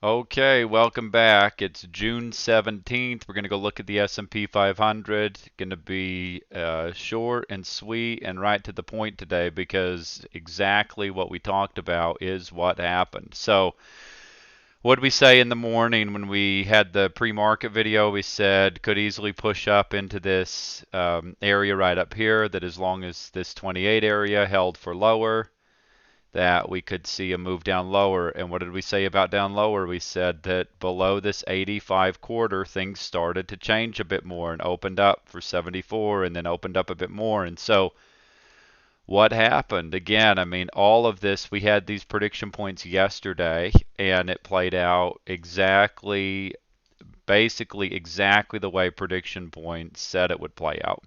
Okay, welcome back. It's June 17th. We're going to go look at the S&P 500. Going to be short and sweet and right to the point today because exactly what we talked about is what happened. So, what did we say in the morning when we had the pre-market video? We said could easily push up into this area right up here that as long as this 28 area held for lower, that we could see a move down lower. And what did we say about down lower? We said that below this 85 quarter, things started to change a bit more and opened up for 74 and then opened up a bit more. And so what happened? Again, I mean, all of this, we had these prediction points yesterday and it played out exactly, basically exactly the way prediction points said it would play out.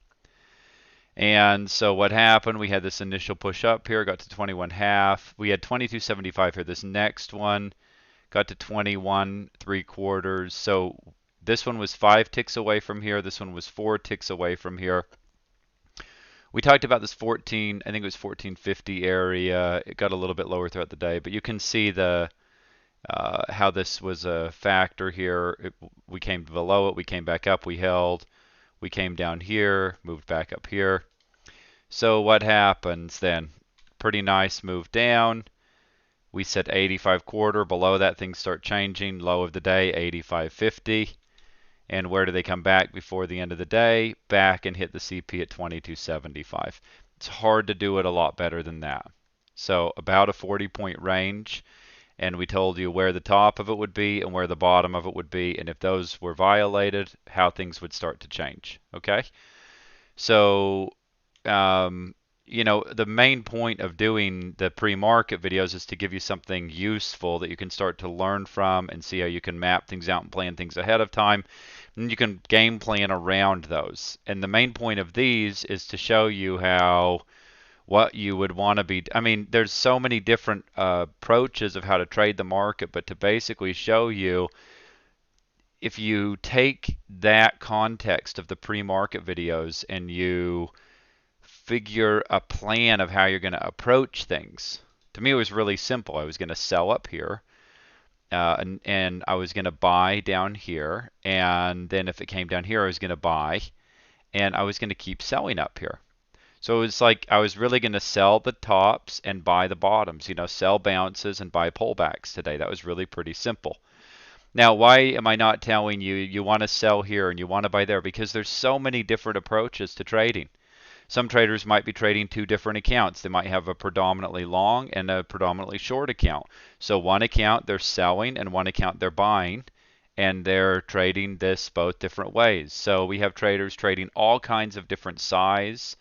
And so what happened, we had this initial push up here, got to 21.5. We had 22.75 here. This next one got to 21.75. So this one was 5 ticks away from here. This one was 4 ticks away from here. We talked about this 14, I think it was 1450 area. It got a little bit lower throughout the day, but you can see the how this was a factor here. We came below it, we came back up, we held, we came down here, moved back up here. So what happens then? Pretty nice move down. We set 85 quarter. Below that, things start changing. Low of the day, 85.50. And where do they come back before the end of the day? Back and hit the CP at 22.75. It's hard to do it a lot better than that. So about a 40-point range. And we told you where the top of it would be and where the bottom of it would be. And if those were violated, how things would start to change. Okay? So the main point of doing the pre-market videos is to give you something useful that you can start to learn from and see how you can map things out and plan things ahead of time. And you can game plan around those. And the main point of these is to show you how what you would want to be. I mean, there's so many different approaches of how to trade the market, but to basically show you if you take that context of the pre-market videos and you figure a plan of how you're going to approach things. To me, it was really simple. I was going to sell up here, and I was going to buy down here, and then if it came down here, I was going to buy, and I was going to keep selling up here. So it was like I was really going to sell the tops and buy the bottoms, sell bounces and buy pullbacks today. That was really pretty simple. Now, why am I not telling you you want to sell here and you want to buy there? Because there's so many different approaches to trading. Some traders might be trading two different accounts. They might have a predominantly long and a predominantly short account. So one account they're selling and one account they're buying, and they're trading this both different ways. So we have traders trading all kinds of different size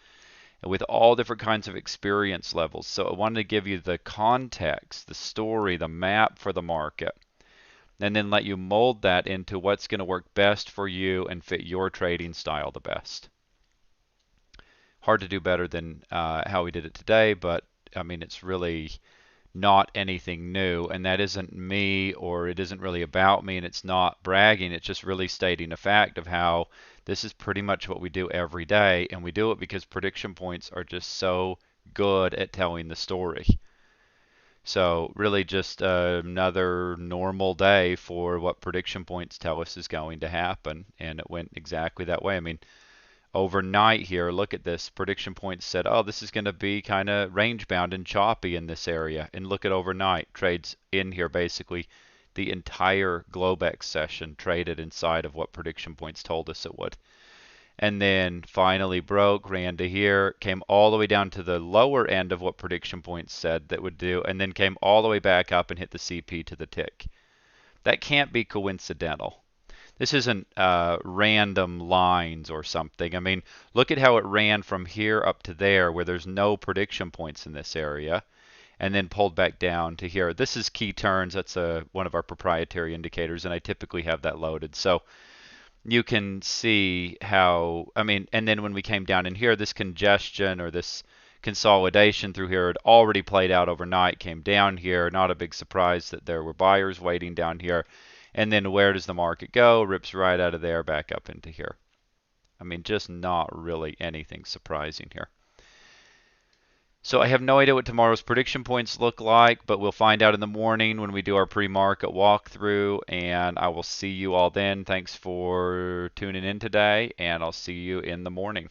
with all different kinds of experience levels. So I wanted to give you the context, the story, the map for the market, and then let you mold that into what's going to work best for you and fit your trading style the best. Hard to do better than how we did it today, but I mean, it's really not anything new, and that isn't me, or it isn't really about me, and it's not bragging. It's just really stating a fact of how this is pretty much what we do every day, and we do it because prediction points are just so good at telling the story. So really just another normal day for what prediction points tell us is going to happen, and it went exactly that way. I mean, overnight here, look at this. Prediction points said, oh, this is going to be kind of range bound and choppy in this area. And look at overnight. Trades in here basically the entire Globex session traded inside of what prediction points told us it would. And then finally broke, ran to here, came all the way down to the lower end of what prediction points said that would do, and then came all the way back up and hit the CP to the tick. That can't be coincidental. This isn't random lines or something. I mean, look at how it ran from here up to there where there's no prediction points in this area and then pulled back down to here. This is key turns. That's one of our proprietary indicators, and I typically have that loaded. So you can see how, I mean, and then when we came down in here, this congestion or this consolidation through here had already played out overnight, came down here. Not a big surprise that there were buyers waiting down here. And then where does the market go? Rips right out of there back up into here. I mean, just not really anything surprising here. So I have no idea what tomorrow's prediction points look like, but we'll find out in the morning when we do our pre-market walkthrough, and I will see you all then. Thanks for tuning in today, and I'll see you in the morning.